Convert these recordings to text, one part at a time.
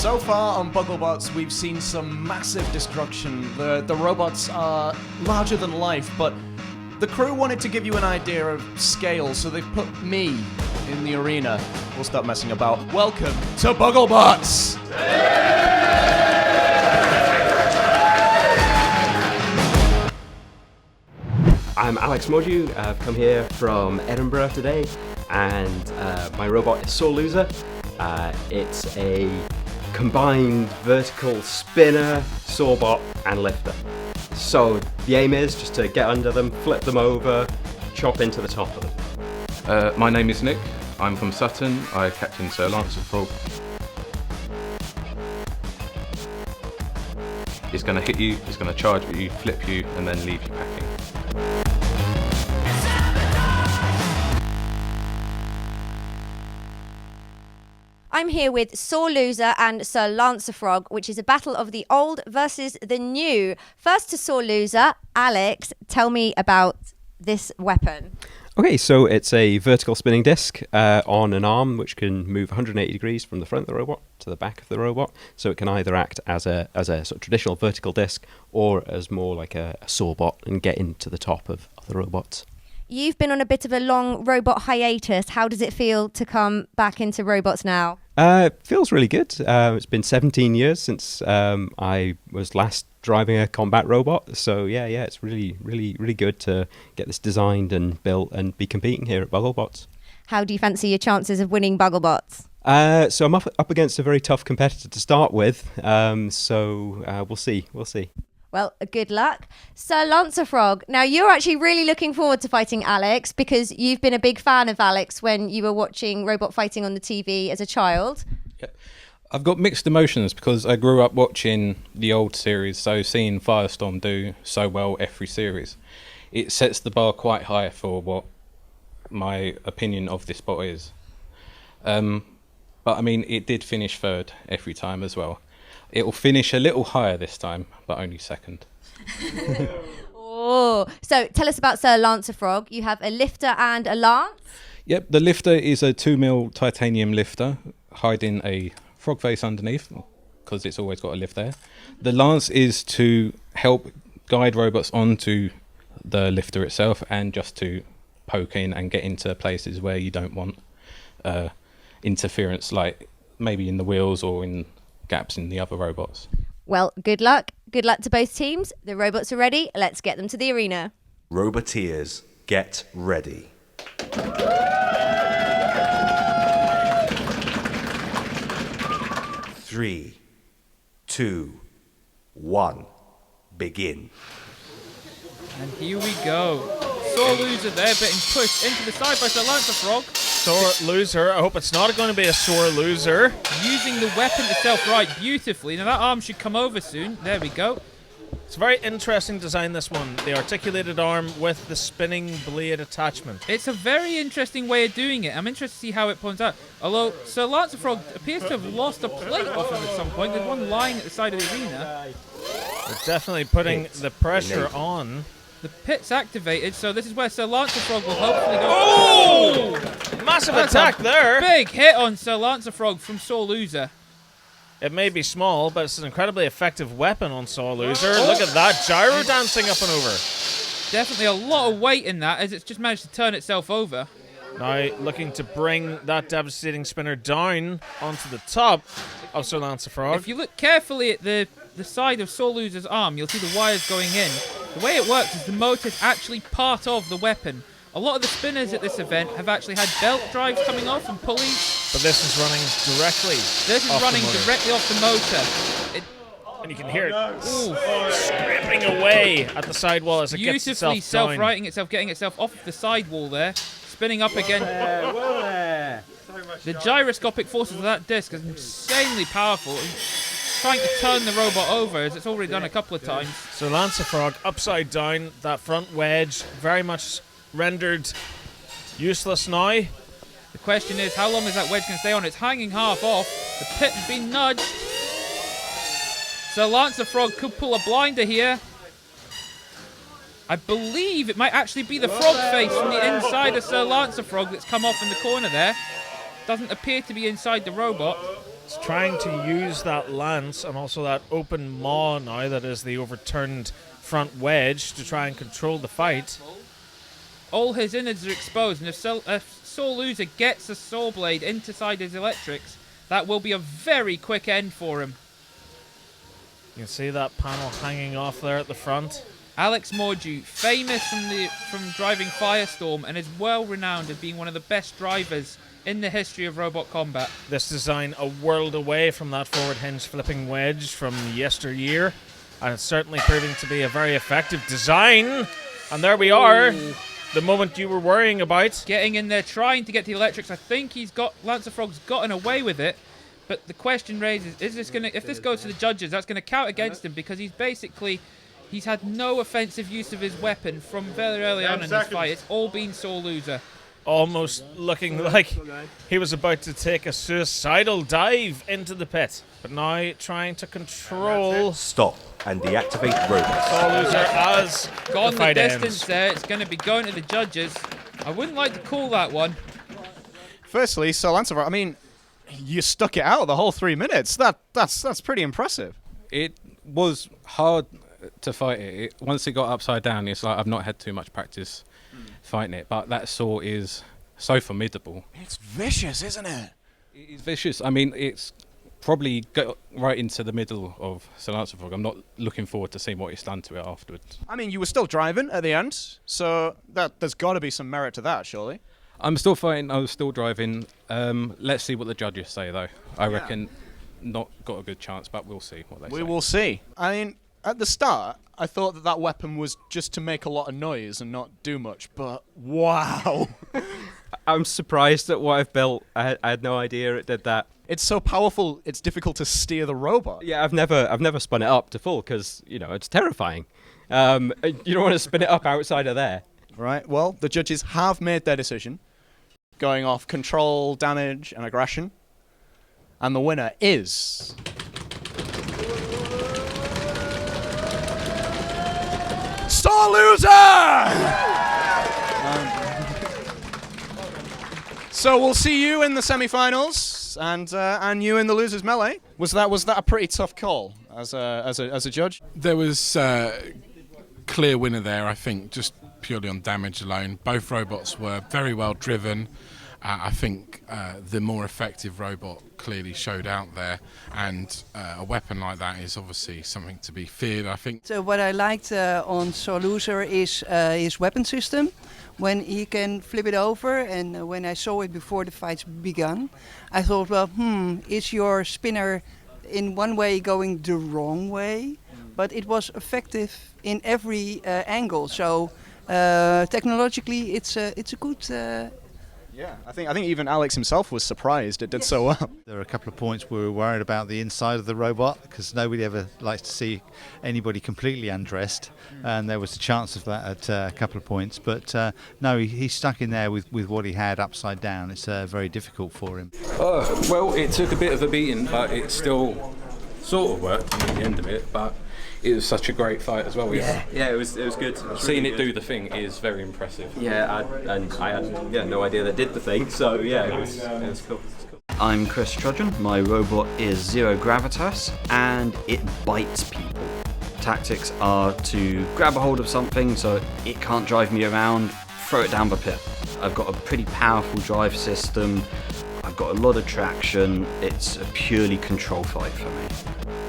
So far on Bugglebots, we've seen some massive destruction. The robots are larger than life, but the crew wanted to give you an idea of scale, so they've put me in the arena. We'll stop messing about. Welcome to Bugglebots! I'm Alex Moju. I've come here from Edinburgh today, and my robot is Sore Loser. It's a combined vertical spinner, sawbot, and lifter. So the aim is just to get under them, flip them over, chop into the top of them. My name is Nick. I'm from Sutton. I captain Sir Lancer Frog. He's going to hit you, he's going to charge at you, flip you, and then leave you packing. I'm here with Sore Loser and Sir Lancer Frog, which is a battle of the old versus the new. First to Sore Loser, Alex, tell me about this weapon. Okay, so it's a vertical spinning disc on an arm which can move 180 degrees from the front of the robot to the back of the robot. So it can either act as a sort of traditional vertical disc or as more like a sawbot and get into the top of the robots. You've been on a bit of a long robot hiatus. How does it feel to come back into robots now? It feels really good. It's been 17 years since I was last driving a combat robot. So yeah, it's really, really, really good to get this designed and built and be competing here at Bugglebots. How do you fancy your chances of winning Bugglebots? So I'm up against a very tough competitor to start with. So we'll see. Well, good luck. Sir Lancer Frog, now you're actually really looking forward to fighting Alex because you've been a big fan of Alex when you were watching robot fighting on the TV as a child. Yep. I've got mixed emotions because I grew up watching the old series, so seeing Firestorm do so well every series, it sets the bar quite high for what my opinion of this bot is. But I mean, it did finish third every time as well. It will finish a little higher this time, but only second. Oh, so tell us about Sir Lancer Frog. You have a lifter and a lance? Yep, the lifter is a 2mm titanium lifter, hiding a frog face underneath, because it's always got a lift there. The lance is to help guide robots onto the lifter itself and just to poke in and get into places where you don't want interference, like maybe in the wheels or in gaps in the other robots. Well, good luck. Good luck to both teams. The robots are ready. Let's get them to the arena. Roboteers, get ready. 3, 2, 1, begin. And here we go. Sore Loser there, getting pushed into the side by Sir Lancer Frog. Sore Loser. I hope it's not going to be a sore loser. Using the weapon itself right beautifully. Now that arm should come over soon. There we go. It's a very interesting design, this one. The articulated arm with the spinning blade attachment. It's a very interesting way of doing it. I'm interested to see how it points out. Although Sir Lancer Frog appears to have lost a plate off him at some point. There's one lying at the side of the arena. They're definitely putting the pressure on. The pit's activated, so this is where Sir Lancer Frog will hopefully go. Oh! Massive attack there. Big hit on Sir Lancer Frog from Sore Loser. It may be small, but it's an incredibly effective weapon on Sore Loser. Look at that gyro dancing up and over. Definitely a lot of weight in that, as it's just managed to turn itself over. Now looking to bring that devastating spinner down onto the top of Sir Lancer Frog. If you look carefully at the side of Sore Loser's arm, you'll see the wires going in. The way it works is the motor is actually part of the weapon. A lot of the spinners at this event have actually had belt drives coming off and pulleys. But this is running directly. This is running directly off the motor. And you can hear it scraping away at the sidewall as it gets itself beautifully self-righting itself, getting itself off the sidewall there, spinning up again. The gyroscopic forces of that disc is insanely powerful. Trying to turn the robot over, as it's already done a couple of times. So Lancer Frog upside down, that front wedge very much rendered useless now. The question is, how long is that wedge going to stay on? It's hanging half off. The pit has been nudged. So Lancer Frog could pull a blinder here. I believe it might actually be the frog face from the inside of Sir Lancer Frog that's come off in the corner there. Doesn't appear to be inside the robot. It's trying to use that lance and also that open maw now that is the overturned front wedge to try and control the fight. All his innards are exposed, and if Soul Loser gets a Soul Blade inside his electrics, that will be a very quick end for him. You can see that panel hanging off there at the front. Alex Mordew, famous from driving Firestorm, and is well renowned as being one of the best drivers in the history of robot combat. This design a world away from that forward hinge flipping wedge from yesteryear, and it's certainly proving to be a very effective design. And there we are, the moment you were worrying about. Getting in there, trying to get the electrics. I think Lancer Frog's gotten away with it. But the question raises, if this goes to the judges, that's going to count against him, because he's had no offensive use of his weapon from very early on in this fight. It's all been Soul Loser. Almost looking like he was about to take a suicidal dive into the pit. But now trying to control. Stop and deactivate robots. Soul Loser as Gone the the fight distance ends. there. It's going to be going to the judges. I wouldn't like to call that one. Firstly, Sir Lancelot, I mean, you stuck it out the whole 3 minutes. That's pretty impressive. It was hard to fight it. Once it got upside down, it's like I've not had too much practice fighting it, but that saw is so formidable. It's vicious, isn't it? It's vicious. I mean, it's probably got right into the middle of Sir Lancelot. I'm not looking forward to seeing what he's done to it afterwards. I mean, you were still driving at the end, so there's got to be some merit to that, surely. I'm still fighting. I was still driving. Let's see what the judges say, though. I reckon not got a good chance, but we'll see what they say. We will see. I mean, at the start, I thought that weapon was just to make a lot of noise and not do much, but wow. I'm surprised at what I've built. I had no idea it did that. It's so powerful, it's difficult to steer the robot. Yeah, I've never spun it up to full because, it's terrifying. You don't want to spin it up outside of there. Right, well, the judges have made their decision, going off control, damage, and aggression. And the winner is... Star Loser! So we'll see you in the semi-finals, and you in the losers melee. Was that a pretty tough call as a judge? There was clear winner there, I think, just purely on damage alone. Both robots were very well driven. I think the more effective robot clearly showed out there, and a weapon like that is obviously something to be feared, I think. So what I liked on Soul Loser is his weapon system. When he can flip it over, and when I saw it before the fights began, I thought, well, is your spinner in one way going the wrong way? But it was effective in every angle. So technologically, it's a good. Yeah, I think even Alex himself was surprised it did so well. There are a couple of points where we were worried about the inside of the robot, because nobody ever likes to see anybody completely undressed, and there was a chance of that at a couple of points. But no, he's stuck in there with what he had upside down. It's very difficult for him. Well, it took a bit of a beating, but it still sort of worked at the end of it. But it was such a great fight as well. Yeah, it was good. Seeing it do the thing is very impressive. Yeah, I had no idea that did the thing, so yeah, it was cool. I'm Chris Trudgeon. My robot is Zero Gravitas, and it bites people. Tactics are to grab a hold of something so it can't drive me around, throw it down the pit. I've got a pretty powerful drive system, I've got a lot of traction, it's a purely control fight for me.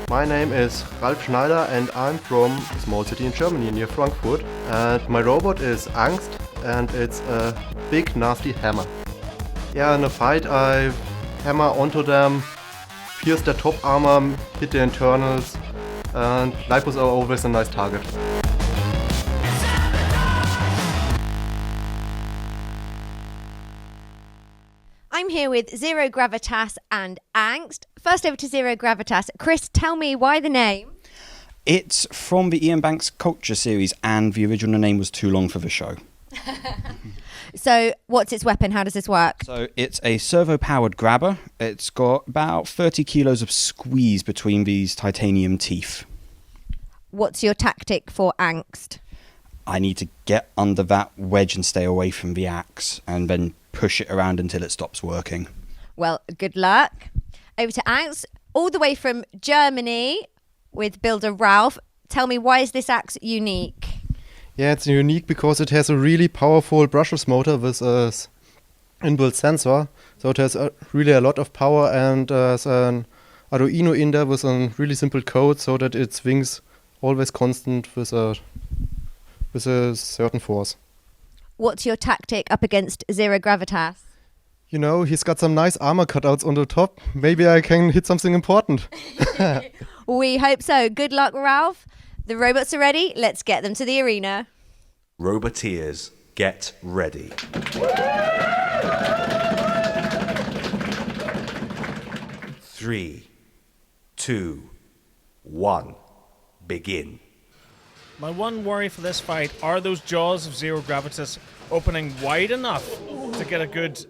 My name is Ralf Schneider and I'm from a small city in Germany near Frankfurt. And my robot is Anxt and it's a big nasty hammer. Yeah, in a fight I hammer onto them, pierce their top armor, hit the internals, and Lipos are always a nice target. I'm here with Zero Gravitas and Anxt. First over to Zero Gravitas. Chris, tell me why the name? It's from the Ian Banks Culture series, and the original name was too long for the show. So what's its weapon? How does this work? So it's a servo-powered grabber. It's got about 30 kilos of squeeze between these titanium teeth. What's your tactic for Anxt? I need to get under that wedge and stay away from the axe, and then push it around until it stops working. Well, good luck. over to Anxt, all the way from Germany with builder Ralph. Tell me, why is this axe unique? Yeah, it's unique because it has a really powerful brushless motor with a inbuilt sensor. So it has really a lot of power, and there's an Arduino in there with a really simple code so that it swings always constant with a certain force. What's your tactic up against Zero Gravitas? You know, he's got some nice armor cutouts on the top. Maybe I can hit something important. We hope so. Good luck, Ralph. The robots are ready. Let's get them to the arena. Roboteers, get ready. 3, 2, 1, begin. My one worry for this fight are those jaws of Zero Gravitas opening wide enough to get a good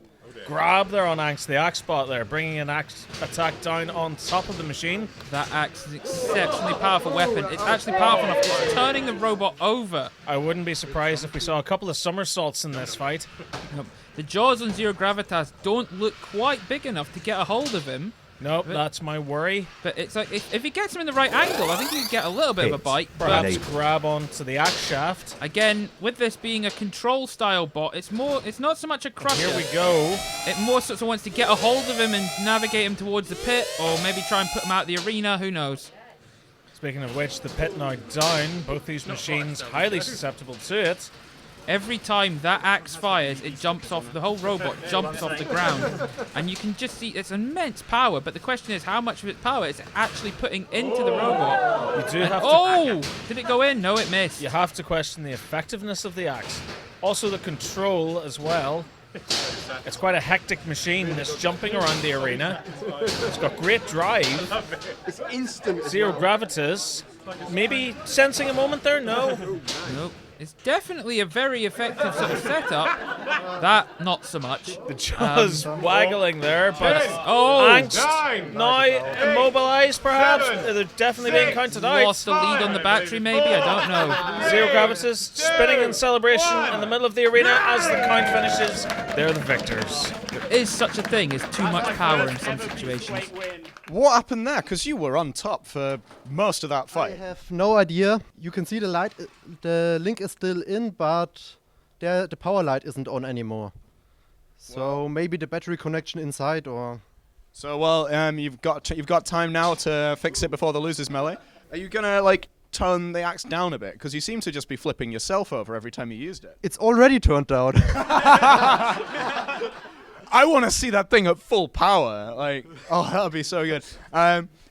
grab there on Anxt, the axe spot there, bringing an axe attack down on top of the machine. That axe is an exceptionally powerful weapon. It's actually powerful enough. It's turning the robot over. I wouldn't be surprised if we saw a couple of somersaults in this fight. The jaws on Zero Gravitas don't look quite big enough to get a hold of him. Nope, that's my worry. But it's like, if he gets him in the right angle, I think he could get a little bit of a bite. Perhaps grab onto the axe shaft. Again, with this being a control-style bot, it's not so much a crusher. Here we go. It more sort of wants to get a hold of him and navigate him towards the pit, or maybe try and put him out of the arena, who knows. Speaking of which, the pit now down. Both these machines highly susceptible to it. Every time that axe fires, it jumps off, the whole robot jumps off the ground. And you can just see it's immense power, but the question is how much of its power is it actually putting into the robot? You do have to... Oh! Did it go in? No, it missed. You have to question the effectiveness of the axe. Also the control as well. It's quite a hectic machine, this jumping around the arena. It's got great drive. It's instant. Zero Gravitas. Maybe sensing a moment there? No. Nope. It's definitely a very effective sort of setup. That, not so much. The jaws waggling there, but Anxt now immobilized, perhaps. They're definitely being counted out. Lost the lead on the battery, maybe? I don't know. Zero Gravitas spinning in celebration in the middle of the arena as the count finishes. They're the victors. There is such a thing as too much power in some situations. What happened there? Because you were on top for most of that fight. I have no idea. You can see the light, the link is still in, but the power light isn't on anymore. So maybe the battery connection inside, or... So, well, you've got time now to fix it before the losers melee. Are you gonna, like, tone the axe down a bit? Because you seem to just be flipping yourself over every time you used it. It's already turned down. I want to see that thing at full power. Like, oh, that would be so good.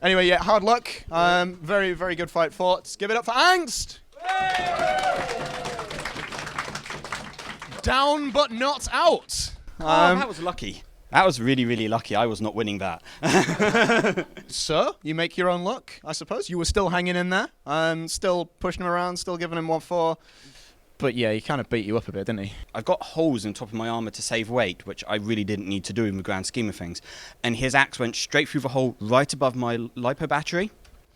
Anyway, yeah, hard luck. Very, very good fight fought. Give it up for Anxt. Down but not out. That was lucky. That was really, really lucky. I was not winning that. So, you make your own luck, I suppose. You were still hanging in there, still pushing him around, still giving him 1-4. But yeah, he kind of beat you up a bit, didn't he? I've got holes in top of my armour to save weight, which I really didn't need to do in the grand scheme of things. And his axe went straight through the hole right above my LiPo battery.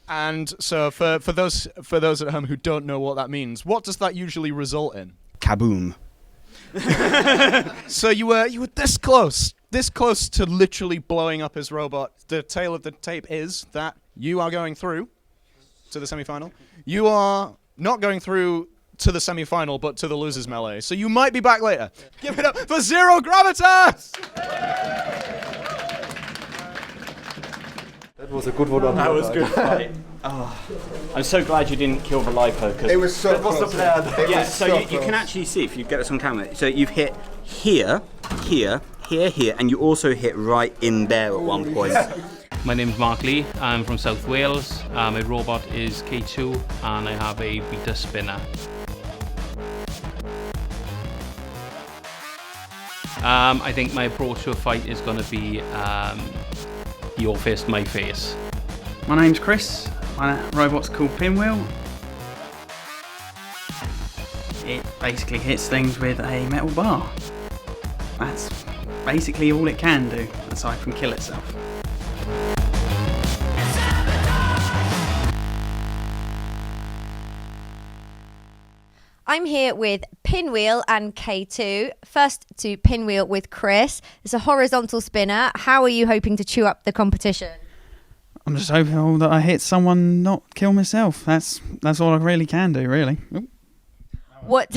And so for those at home who don't know what that means, what does that usually result in? Kaboom. So you were this close to literally blowing up his robot. The tail of the tape is that you are going through to the semi-final. You are not going through to the semi-final, but to the losers melee. So you might be back later. Give it up for Zero Gravitas! That was a good one. That was good fight. I'm so glad you didn't kill the LiPo, because It was so close. Yeah, so you can actually see if you get this on camera. So you've hit here, here, here, here, and you also hit right in there at one point. My name's Mark Lee. I'm from South Wales. My robot is K2 and I have a beta spinner. I think my approach to a fight is going to be your fist, my face. My name's Chris. My robot's called Pinwheel. It basically hits things with a metal bar. That's basically all it can do, aside from kill itself. I'm here with Pinwheel and K2. First to Pinwheel with Chris. It's a horizontal spinner. How are you hoping to chew up the competition? I'm just hoping that I hit someone, not kill myself. That's all I really can do, really. Oop. What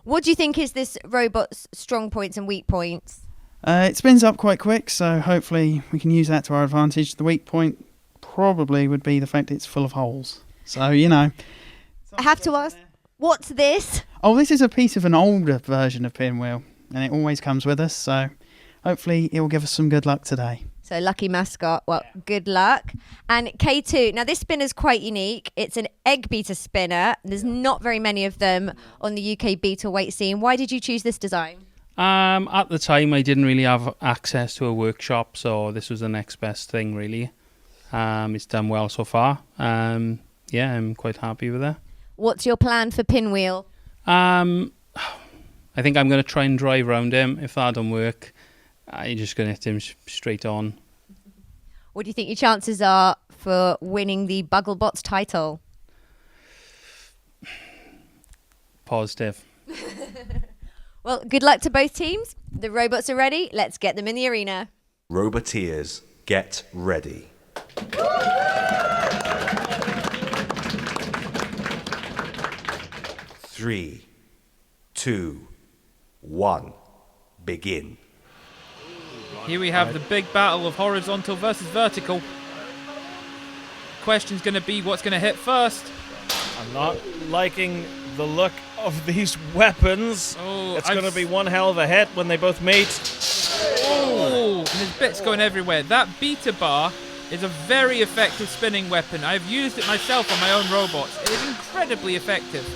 What do you think is this robot's strong points and weak points? It spins up quite quick, so hopefully we can use that to our advantage. The weak point probably would be the fact it's full of holes. So, you know. I have to ask, what's this? Oh, this is a piece of an older version of Pinwheel, and it always comes with us, so hopefully it will give us some good luck today. So lucky mascot. Well, good luck. And K2. Now this spinner's quite unique. It's an egg beater spinner. There's not very many of them on the UK beetle weight scene. Why did you choose this design? At the time, I didn't really have access to a workshop, so this was the next best thing, really. It's done well so far. Yeah, I'm quite happy with it. What's your plan for Pinwheel? I think I'm going to try and drive around him. If that don't work, I'm just going to hit him straight on. What do you think your chances are for winning the Bugglebots title? Positive. Well, good luck to both teams. The robots are ready. Let's get them in the arena. Roboteers, get ready. 3, 2, 1, begin. Here we have the big battle of horizontal versus vertical. Question's going to be what's going to hit first. I'm not liking the look of these weapons. Oh, it's going to be one hell of a hit when they both meet. Oh, and there's bits going everywhere. That beta bar is a very effective spinning weapon. I've used it myself on my own robots. It is incredibly effective.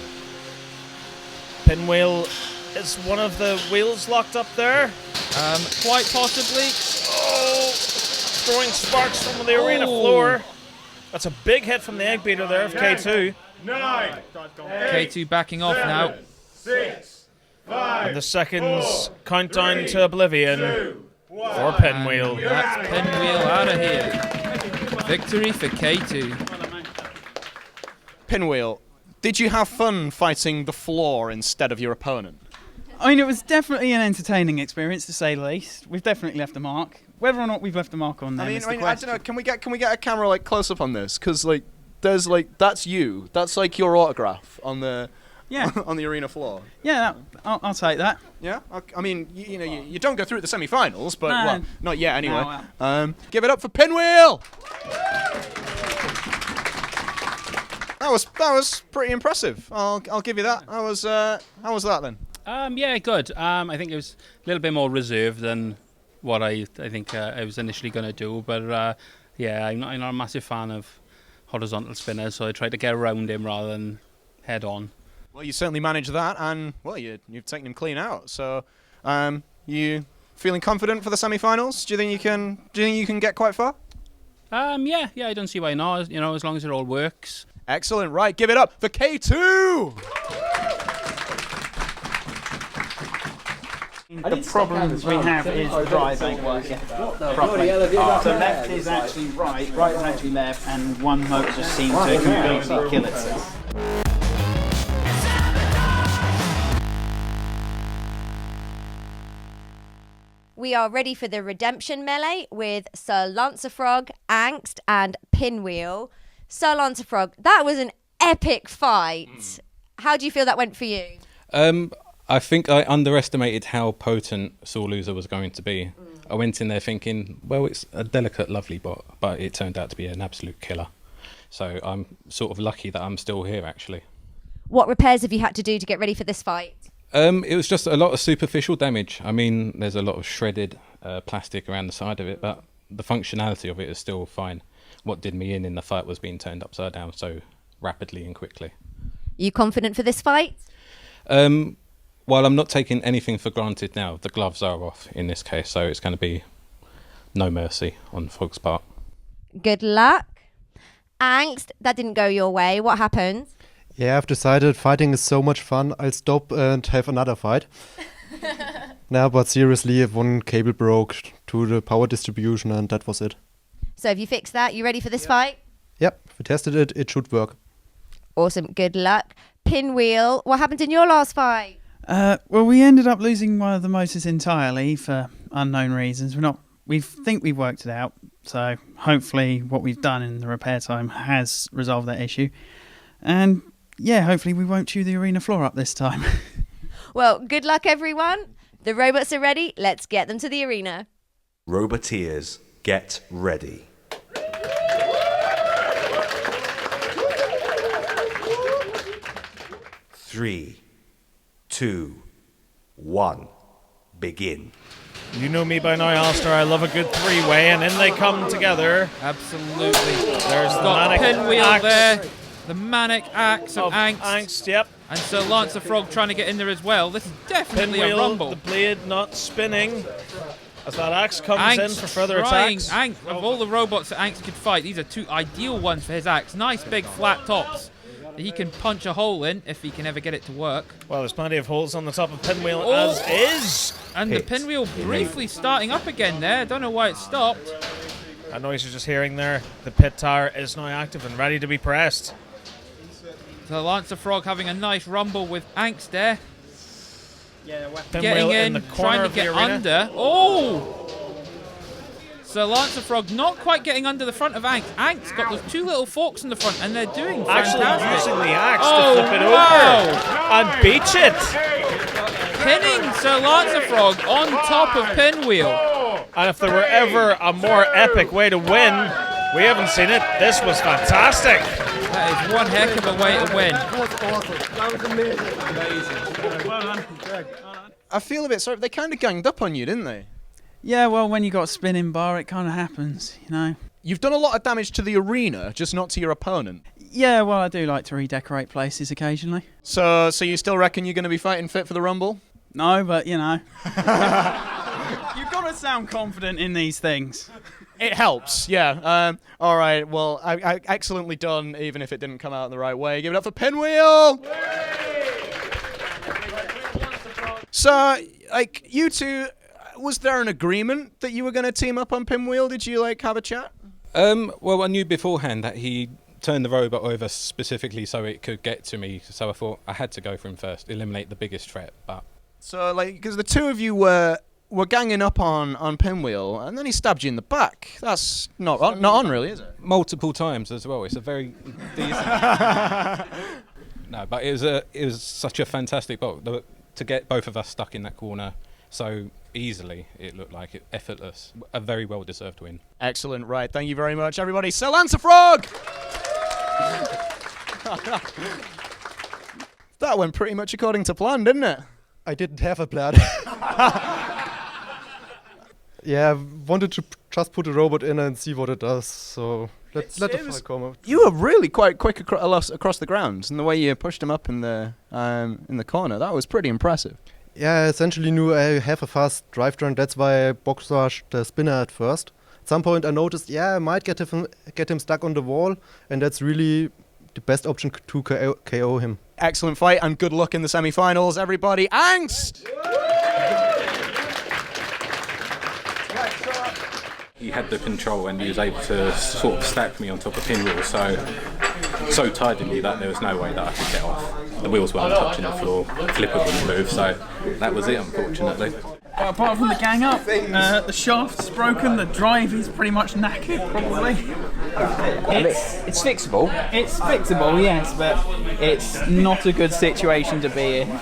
Pinwheel, is one of the wheels locked up there? Quite possibly. Oh, throwing sparks from the arena floor. That's a big hit from the egg beater there of K2. 9, K2 backing off now. 6, 5, and the seconds count down to oblivion for Pinwheel. That's Pinwheel out of here. Victory for K2. Pinwheel, did you have fun fighting the floor instead of your opponent? I mean, it was definitely an entertaining experience, to say the least. We've definitely left a mark. Whether or not we've left a mark on them is the I question. don't know. Can we get a camera like close up on this? Because there's that's you. That's like your autograph on the on the arena floor. Yeah, I'll take that. Yeah. I mean, you don't go through the semi-finals, but No. well, not yet anyway. No, Give it up for Pinwheel. That was pretty impressive. I'll give you that. How was that then? Yeah, good. I think it was a little bit more reserved than what I think I was initially going to do. But yeah, I'm not a massive fan of horizontal spinners, so I tried to get around him rather than head on. Well, you certainly managed that, and well, you've taken him clean out. So, you feeling confident for the semi-finals? Do you think you can get quite far? Yeah, I don't see why not. As long as it all works. Excellent. Right, give it up for K2. The problem we have is the drive ain't working properly. So left is actually right is actually left, and one motor just seems to completely kill itself. We are ready for the redemption melee with Sir Lancerfrog, Anxt, and Pinwheel. Sir Lancerfrog, that was an epic fight. How do you feel that went for you? I think I underestimated how potent Sore Loser was going to be. I went in there thinking, well, it's a delicate, lovely bot, but it turned out to be an absolute killer. So I'm sort of lucky that I'm still here, actually. What repairs have you had to do to get ready for this fight? It was just a lot of superficial damage. I mean, there's a lot of shredded plastic around the side of it, but the functionality of it is still fine. What did me in the fight was being turned upside down so rapidly and quickly. You confident for this fight? While I'm not taking anything for granted now, the gloves are off in this case, so it's going to be no mercy on Frog's part. Good luck. Angst, that didn't go your way. What happened? Yeah, I've decided fighting is so much fun, I'll stop and have another fight. Now, but seriously, one cable broke to the power distribution and that was it. So have you fixed that? You ready for this fight? Yep, we tested it, it should work. Awesome. Good luck. Pinwheel, what happened in your last fight? Well, we ended up losing one of the motors entirely for unknown reasons. We think we've worked it out, so hopefully what we've done in the repair time has resolved that issue. And yeah, hopefully we won't chew the arena floor up this time. Well, good luck, everyone. The robots are ready. Let's get them to the arena. Roboteers, get ready. Three, 2, 1, begin. You know me by now, Alistair. I love a good three-way, and in they come together. Absolutely. There's the got manic Pinwheel axe there. The manic axe of Anxt. Angst, yep. And Sir Lance the Frog trying to get in there as well. This is definitely Pinwheel, a rumble. the blade not spinning. As that axe comes in for further attacks. Of all the robots that Anxt could fight, these are two ideal ones for his axe. Nice big flat tops that he can punch a hole in if he can ever get it to work. Well, there's plenty of holes on the top of Pinwheel as is. And the Pinwheel briefly starting up again there. I don't know why it stopped. That noise you're just hearing there, the pit tower is now active and ready to be pressed. So Lance the Frog having a nice rumble with Anxt there. Yeah, Getting in, the corner trying to of get the arena. under. Oh! So Lance the Frog not quite getting under the front of Anxt. Angst's got those two little forks in the front, and they're doing fantastic. Actually using the axe to flip it over and beach it. Pinning Sir Lance the Frog on top of Pinwheel. And if there were ever a more epic way to win, we haven't seen it. This was fantastic. That is one heck of a way to win. That was amazing. Well done. I feel a bit sorry. They kind of ganged up on you, didn't they? Yeah, well, when you got spinning bar, it kind of happens, you know. You've done a lot of damage to the arena, just not to your opponent. Yeah, well, I do like to redecorate places occasionally. So you still reckon you're going to be fighting fit for the Rumble? No, but, you know. You've got to sound confident in these things. It helps, yeah. All right, well, I excellently done, even if it didn't come out the right way. Give it up for Pinwheel! So, like, you two, was there an agreement that you were going to team up on Pinwheel? Did you, like, have a chat? Well, I knew beforehand that he turned the robot over specifically so it could get to me, so I thought I had to go for him first, eliminate the biggest threat, but... So, like, because the two of you were ganging up on Pinwheel, and then he stabbed you in the back. That's not on, really, is it? Multiple times as well. It's a very decent... No, but it was such a fantastic bolt. To get both of us stuck in that corner so easily, it looked like it effortless. A very well-deserved win. Excellent, right. Thank you very much, everybody. Sir Lance the Frog! That went pretty much according to plan, didn't it? I didn't have a plan. Yeah, I wanted to just put a robot in and see what it does, so let the fight come out. You were really quite quick across the ground, and the way you pushed him up in the corner, that was pretty impressive. Yeah, I essentially knew I have a fast drive turn, that's why I box rushed the spinner at first. At some point I noticed, I might get him stuck on the wall, and that's really the best option to KO him. Excellent fight, and good luck in the semi-finals, everybody. Angst! He had the control and he was able to sort of stack me on top of Pinwheel so tidily that there was no way that I could get off. The wheels weren't touching the floor, flipper wouldn't move, so that was it, unfortunately. Well, apart from the gang up, the shaft's broken, the drive is pretty much knackered, probably. It's fixable. It's fixable, yes, but it's not a good situation to be in.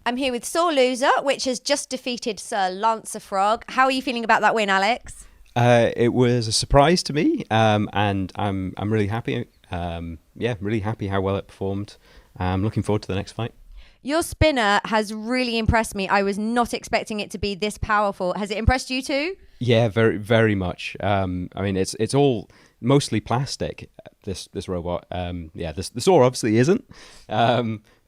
I'm here with Sore Loser, which has just defeated Sir Lance the Frog. How are you feeling about that win, Alex? It was a surprise to me, and I'm really happy. Really happy how well it performed. I'm looking forward to the next fight. Your spinner has really impressed me. I was not expecting it to be this powerful. Has it impressed you too? Yeah, very, very much. I mean, it's all mostly plastic. This robot. The saw obviously isn't.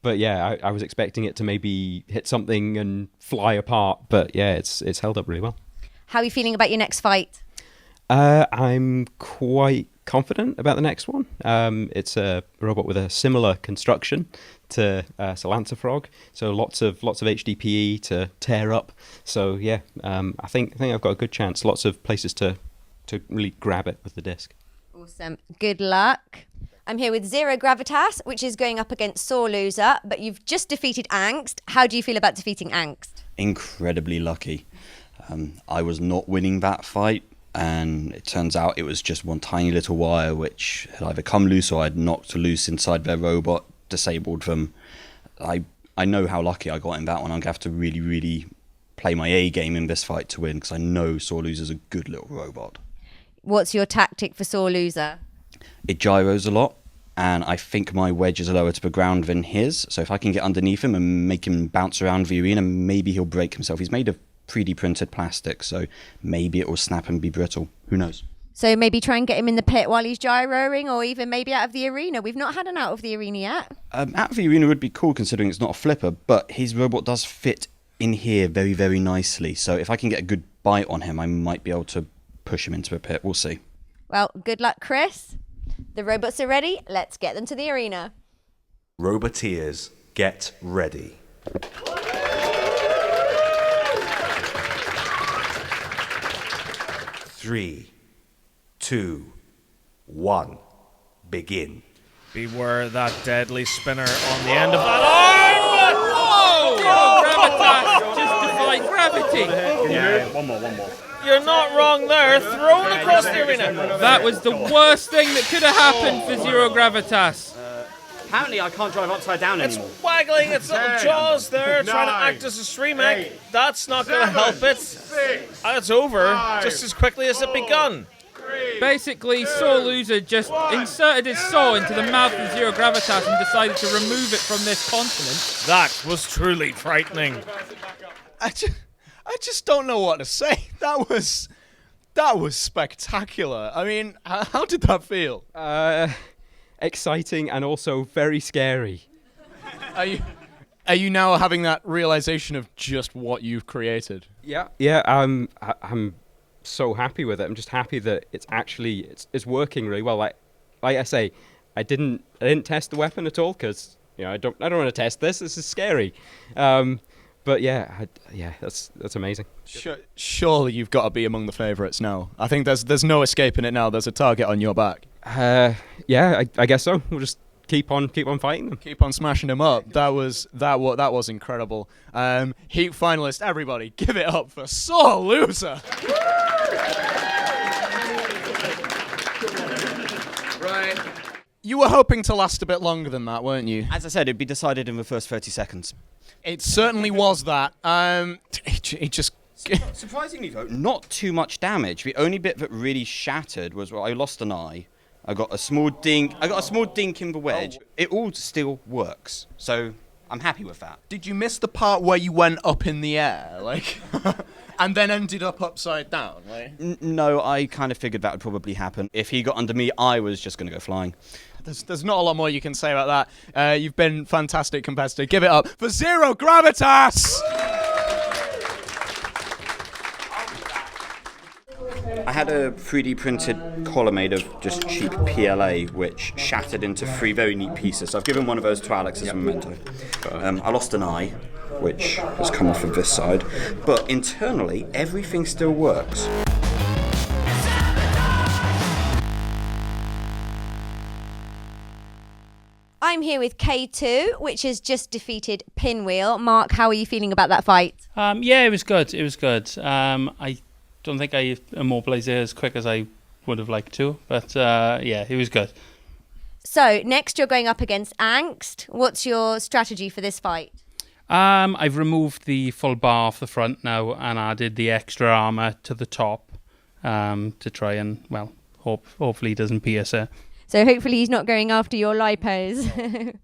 But yeah, I was expecting it to maybe hit something and fly apart. But yeah, it's held up really well. How are you feeling about your next fight? I'm quite confident about the next one. It's a robot with a similar construction to Sir Lance the Frog, so lots of HDPE to tear up. So yeah, I think I've got a good chance. Lots of places to to really grab it with the disc. Awesome. Good luck. I'm here with Zero Gravitas, which is going up against Sore Loser, but you've just defeated Anxt. How do you feel about defeating Anxt? Incredibly lucky. I was not winning that fight, and it turns out it was just one tiny little wire which had either come loose or I'd knocked loose inside their robot, disabled them. I know how lucky I got in that one. I'm going to have to really, really play my A game in this fight to win, because I know Sore Loser's a good little robot. What's your tactic for Sore Loser? It gyros a lot, and I think my wedge is lower to the ground than his, so if I can get underneath him and make him bounce around the arena, maybe he'll break himself. He's made of 3D printed plastic, so maybe it will snap and be brittle. Who knows? So maybe try and get him in the pit while he's gyroing, or even maybe out of the arena. We've not had an out of the arena yet. Out of the arena would be cool, considering it's not a flipper, but his robot does fit in here very, very nicely, so if I can get a good bite on him, I might be able to push him into a pit. We'll see. Well, good luck, Chris. The robots are ready. Let's get them to the arena. Roboteers, get ready. 3, 2, 1, begin. Beware that deadly spinner on the end of that arm! Whoa! Gravitas just defied gravity. Yeah, one more. You're not wrong there. Thrown across the arena. That was the worst thing that could have happened for Zero Gravitas. Apparently I can't drive upside down anymore. It's waggling its little jaws there, trying to act as a stream egg. That's not going to help it. And it's over just as quickly as it begun. Basically, Sore Loser just inserted his saw into the mouth of Zero Gravitas and decided to remove it from this continent. That was truly frightening. I just don't know what to say. That was spectacular. I mean, how did that feel? Exciting and also very scary. Are you now having that realization of just what you've created? Yeah. I'm so happy with it. I'm just happy that it's working really well. Like I say, I didn't test the weapon at all, because I don't want to test this. This is scary. But that's amazing. Surely you've got to be among the favourites now. I think there's no escaping it now. There's a target on your back. Yeah, I guess so. We'll just keep on fighting them. Keep on smashing them up. That was incredible. Heat finalist, everybody, give it up for Sore Loser. Right. You were hoping to last a bit longer than that, weren't you? As I said, it'd be decided in the first 30 seconds. It certainly was that. It just... Surprisingly, though, not too much damage. The only bit that really shattered was I lost an eye. I got a small dink in the wedge. It all still works, so I'm happy with that. Did you miss the part where you went up in the air, and then ended up upside down? No, I kind of figured that would probably happen. If he got under me, I was just going to go flying. There's not a lot more you can say about that. You've been fantastic competitor. Give it up for Zero Gravitas! I had a 3D printed collar made of just cheap PLA, which shattered into 3 very neat pieces. So I've given one of those to Alex as a memento. I lost an eye, which has come off of this side, but internally everything still works. I'm here with K2, which has just defeated Pinwheel. Mark, how are you feeling about that fight? Yeah, it was good. I don't think I immobilized it as quick as I would have liked to, but yeah, it was good. So next you're going up against Anxt. What's your strategy for this fight? I've removed the full bar off the front now and added the extra armor to the top to try and, well, hopefully he doesn't pierce it. So hopefully he's not going after your lipos.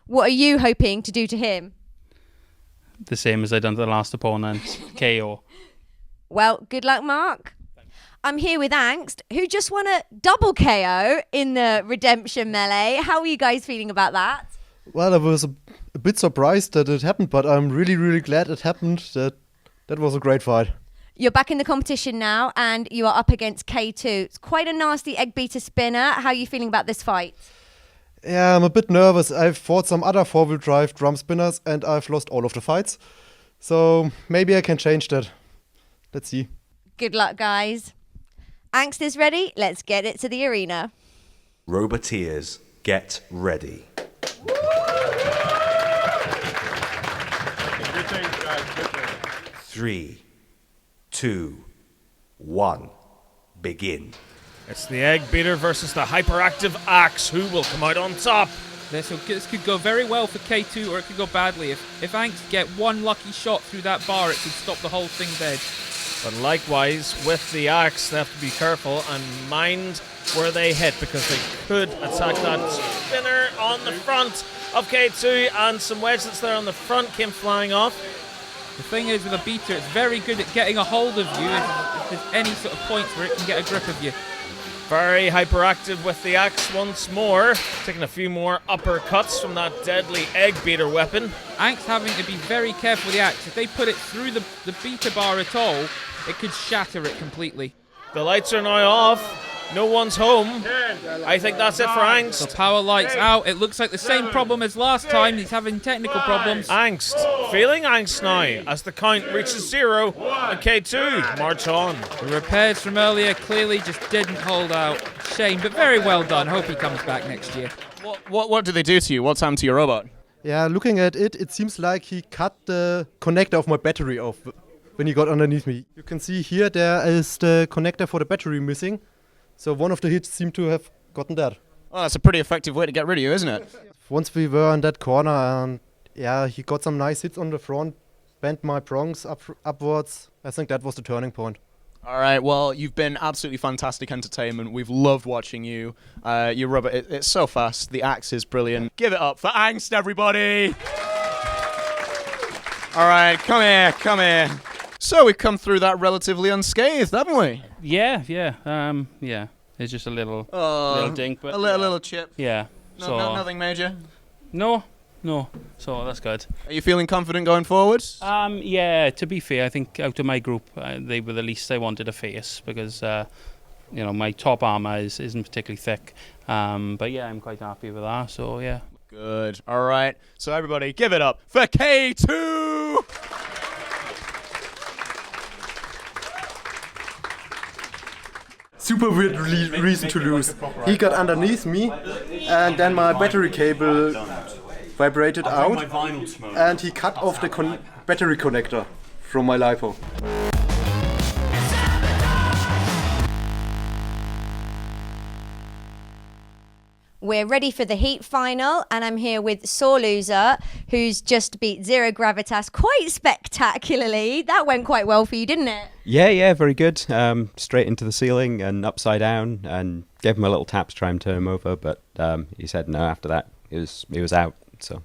What are you hoping to do to him? The same as I done to the last opponent, KO. Well, good luck, Mark. I'm here with Anxt, who just won a double KO in the Redemption Melee. How are you guys feeling about that? Well, I was a bit surprised that it happened, but I'm really, really glad it happened. That was a great fight. You're back in the competition now, and you are up against K2. It's quite a nasty egg beater spinner. How are you feeling about this fight? Yeah, I'm a bit nervous. I've fought some other 4-wheel drive drum spinners, and I've lost all of the fights. So maybe I can change that. Let's see. Good luck, guys. Angst is ready. Let's get it to the arena. Roboteers, get ready. Three, 2, 1, begin. It's the egg beater versus the hyperactive axe. Who will come out on top? This could go very well for K2, or it could go badly. If Anxt get one lucky shot through that bar, it could stop the whole thing dead. But likewise, with the axe, they have to be careful and mind where they hit, because they could attack that spinner on the front of K2, and some wedge that's there on the front came flying off. The thing is, with a beater, it's very good at getting a hold of you if there's any sort of points where it can get a grip of you. Very hyperactive with the axe once more, taking a few more uppercuts from that deadly egg beater weapon. Anxt having to be very careful with the axe. If they put it through the beater bar at all, it could shatter it completely. The lights are now off. No one's home. I think that's it for Anxt. The power lights out. It looks like the same problem as last time. He's having technical problems. Anxt. Feeling angst now as the count reaches 0 and K2 march on. The repairs from earlier clearly just didn't hold out. Shame, but very well done. Hope he comes back next year. What did they do to you? What's happened to your robot? Yeah, looking at it, it seems like he cut the connector of my battery off when he got underneath me. You can see here there is the connector for the battery missing. So one of the hits seemed to have gotten that. Well, that's a pretty effective way to get rid of you, isn't it? Once we were in that corner, and yeah, he got some nice hits on the front, bent my prongs upwards. I think that was the turning point. All right, well, you've been absolutely fantastic entertainment. We've loved watching you. Your robot, it's so fast. The axe is brilliant. Give it up for Anxt, everybody! All right, come here. So we've come through that relatively unscathed, haven't we? Yeah. It's just a little dink, but a little chip. Yeah. Nothing major. No. So that's good. Are you feeling confident going forward? Yeah. To be fair, I think out of my group, they were the least I wanted to face because, my top armor isn't particularly thick. But yeah, I'm quite happy with that. So yeah. Good. All right. So everybody, give it up for K2. Super weird reason to lose. He got underneath me, and then my battery cable vibrated out, and he cut off the battery connector from my LiPo. We're ready for the Heat final, and I'm here with Sore Loser, who's just beat Zero Gravitas quite spectacularly. That went quite well for you, didn't it? Yeah, very good. Straight into the ceiling and upside down, and gave him a little tap to try and turn him over, but he said no after that. He was out. So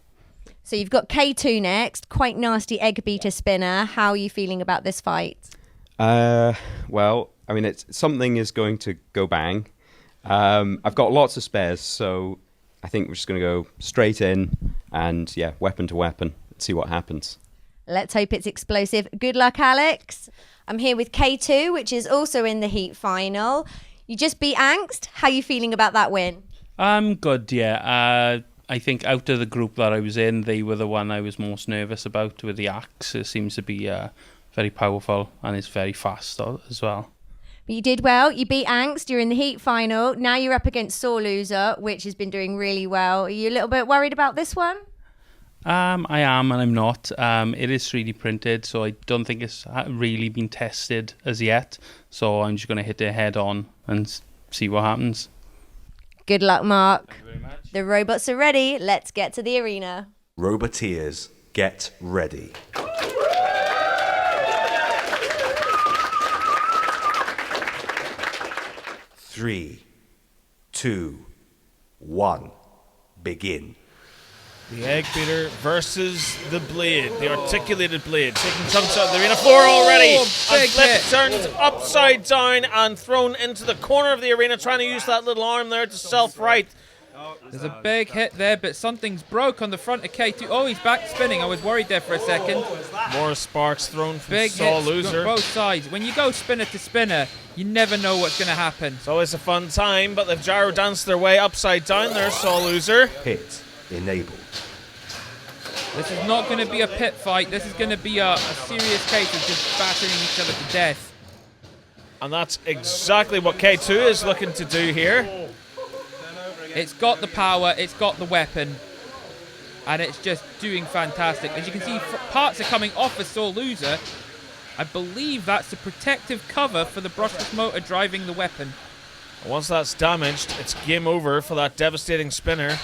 you've got K2 next, quite nasty egg beater spinner. How are you feeling about this fight? Well, I mean, something is going to go bang. I've got lots of spares, so I think we're just going to go straight in and, weapon to weapon, see what happens. Let's hope it's explosive. Good luck, Alex. I'm here with K2, which is also in the Heat final. You just beat Anxt. How are you feeling about that win? I'm good, yeah. I think out of the group that I was in, they were the one I was most nervous about with the axe. It seems to be very powerful and it's very fast as well. But you did well. You beat Anxt. You're in the Heat final. Now you're up against Sore Loser, which has been doing really well. Are you a little bit worried about this one? I am and I'm not. It is 3D printed, so I don't think it's really been tested as yet. So I'm just going to hit it head on and see what happens. Good luck, Mark. Thank you very much. The robots are ready. Let's get to the arena. Roboteers, get ready. Three, 2, 1, begin. The egg beater versus the blade, the articulated blade, taking chunks out of the arena floor already. And flipped, turned upside down and thrown into the corner of the arena, trying to use that little arm there to self-right. There's a big hit there, but something's broke on the front of K2. Oh, he's back spinning. I was worried there for a second. More sparks thrown from Big Sore hits Loser. on both sides. When you go spinner to spinner, you never know what's going to happen. It's always a fun time, but they've gyro danced their way upside down there, Sore Loser. Hit enabled. This is not going to be a pit fight. This is going to be a serious case of just battering each other to death. And that's exactly what K2 is looking to do here. It's got the power, it's got the weapon, and it's just doing fantastic. As you can see, parts are coming off of Sore Loser. I believe that's the protective cover for the brushless motor driving the weapon. Once that's damaged, it's game over for that devastating spinner.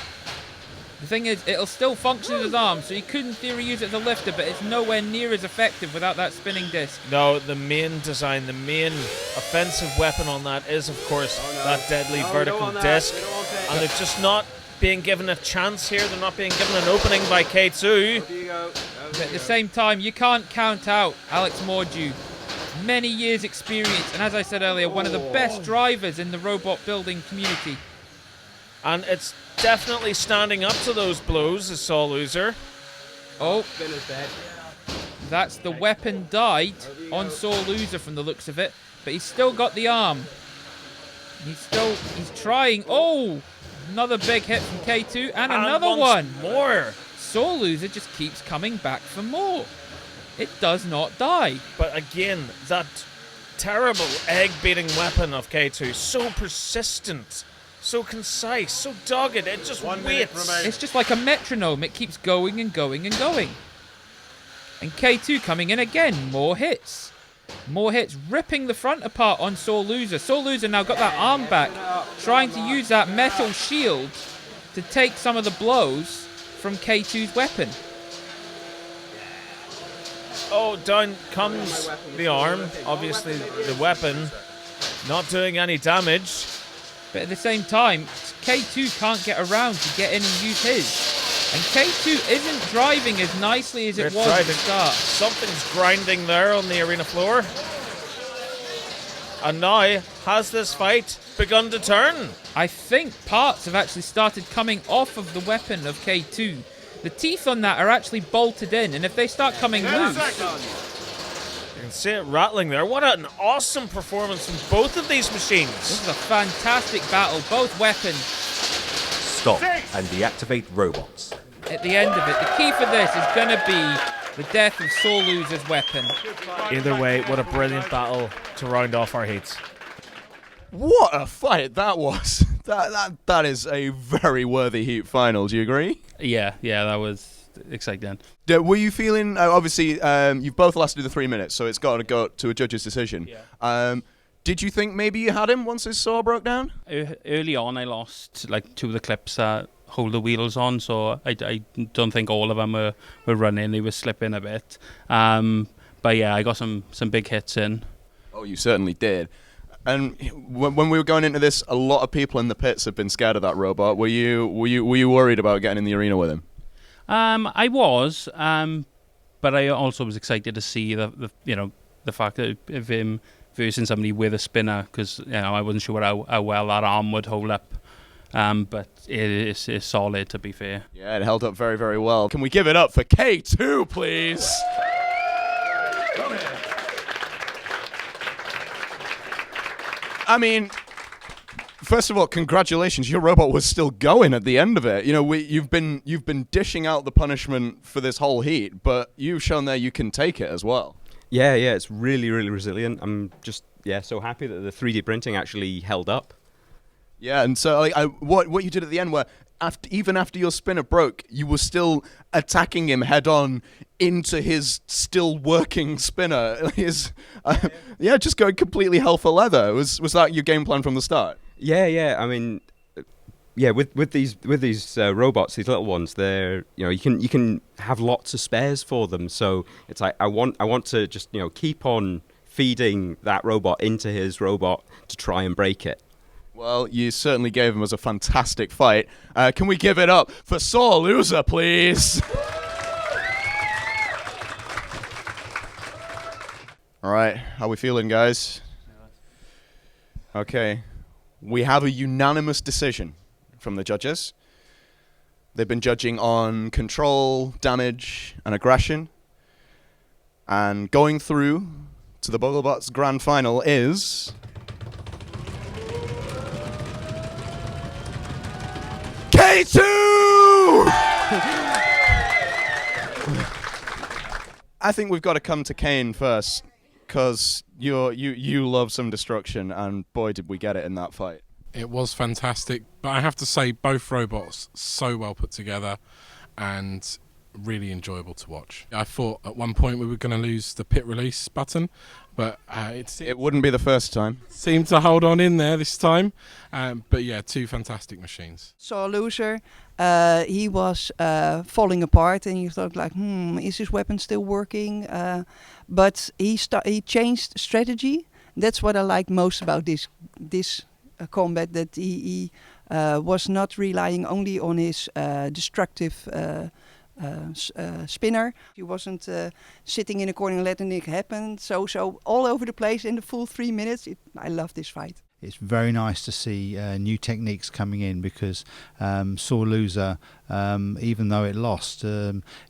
The thing is, it'll still function as an arm, so you could in theory use it as a lifter, but it's nowhere near as effective without that spinning disc. No, the main design, the main offensive weapon on that is, of course, that deadly vertical disc. And they're just not being given a chance here. They're not being given an opening by K2. But at the same time, you can't count out Alex Mordew. Many years experience, and as I said earlier, one of the best drivers in the robot building community. And it's definitely standing up to those blows, as Sore Loser. Oh, that's the weapon died on Sore Loser from the looks of it, but he's still got the arm. He's trying. Oh, another big hit from K2, and another one. More. Sore Loser just keeps coming back for more. It does not die. But again, that terrible egg-beating weapon of K2, so persistent, so concise, so dogged, it just waits. It's just like a metronome. It keeps going and going and going. And K2 coming in again. More hits. More hits, ripping the front apart on Sore Loser. Sore Loser now got that arm back, trying to use that metal shield to take some of the blows from K2's weapon. Oh, down comes the arm. Obviously, the weapon not doing any damage. But at the same time, K2 can't get around to get in and use his. And K2 isn't driving as nicely as it was at the start. Something's grinding there on the arena floor. And now, has this fight begun to turn? I think parts have actually started coming off of the weapon of K2. The teeth on that are actually bolted in, and if they start coming loose... You can see it rattling there. What an awesome performance from both of these machines. This is a fantastic battle, both weapons. Stop and deactivate robots. At the end of it, the key for this is going to be the death of Sore Loser's weapon. Either way, what a brilliant battle to round off our heats. What a fight that was. That is a very worthy Heat final. Do you agree? Yeah, that was exciting. Were you feeling, obviously, you've both lasted the 3 minutes, so it's got to go to a judge's decision. Yeah. Did you think maybe you had him once his saw broke down? Early on, I lost like 2 of the clips that hold the wheels on, so I don't think all of them were running. They were slipping a bit. But yeah, I got some big hits in. Oh, you certainly did. And when we were going into this, a lot of people in the pits have been scared of that robot. Were you worried about getting in the arena with him? I was, but I also was excited to see the fact that of him versing somebody with a spinner, because I wasn't sure how well that arm would hold up. But it's solid, to be fair. Yeah, it held up very, very well. Can we give it up for K2, please? I mean, first of all, congratulations. Your robot was still going at the end of it. You've been dishing out the punishment for this whole heat, but you've shown there you can take it as well. Yeah, it's really, really resilient. I'm just so happy that the 3D printing actually held up. Yeah, and so what you did at the end, where even after your spinner broke, you were still attacking him head on into his still working spinner. Just going completely hell for leather. Was that your game plan from the start? Yeah. I mean, with these robots, these little ones, they're you can have lots of spares for them. So it's like I want to just keep on feeding that robot into his robot to try and break it. Well, you certainly gave him as a fantastic fight. Can we give it up for Sore Loser, please? All right, how we feeling, guys? Okay, we have a unanimous decision from the judges. They've been judging on control, damage, and aggression. And going through to the Bugglebots Grand Final is... K2! I think we've got to come to Kane first, because You love some destruction, and boy, did we get it in that fight. It was fantastic, but I have to say both robots so well put together and really enjoyable to watch. I thought at one point we were going to lose the pit release button, but it wouldn't be the first time. Seemed to hold on in there this time. But yeah, two fantastic machines. Saw a loser. He was falling apart, and you thought like, is his weapon still working? But he changed strategy. That's what I like most about this combat, that he was not relying only on his destructive spinner. He wasn't sitting in a corner and letting it happen. So all over the place in the full 3 minutes. I love this fight. It's very nice to see new techniques coming in, because Sore Loser, even though it lost,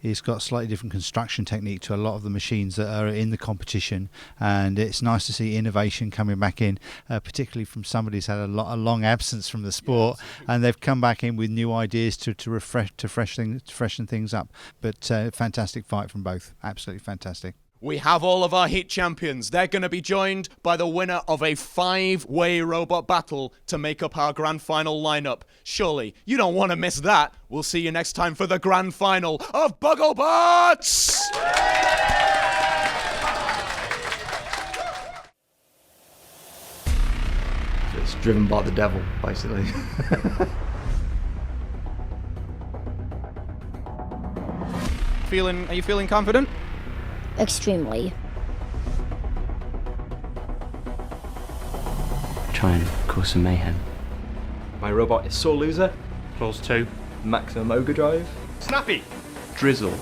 it's got slightly different construction technique to a lot of the machines that are in the competition, and it's nice to see innovation coming back in, particularly from somebody who's had a long absence from the sport, and they've come back in with new ideas to freshen things up. But fantastic fight from both, absolutely fantastic. We have all of our Heat champions. They're going to be joined by the winner of a 5-way robot battle to make up our grand final lineup. Surely, you don't want to miss that. We'll see you next time for the grand final of Bugglebots! It's driven by the devil, basically. Are you feeling confident? Extremely. Try and cause some mayhem. My robot is Sore Loser. Clause 2. Maximum Ogre Drive. Snappy. Drizzle.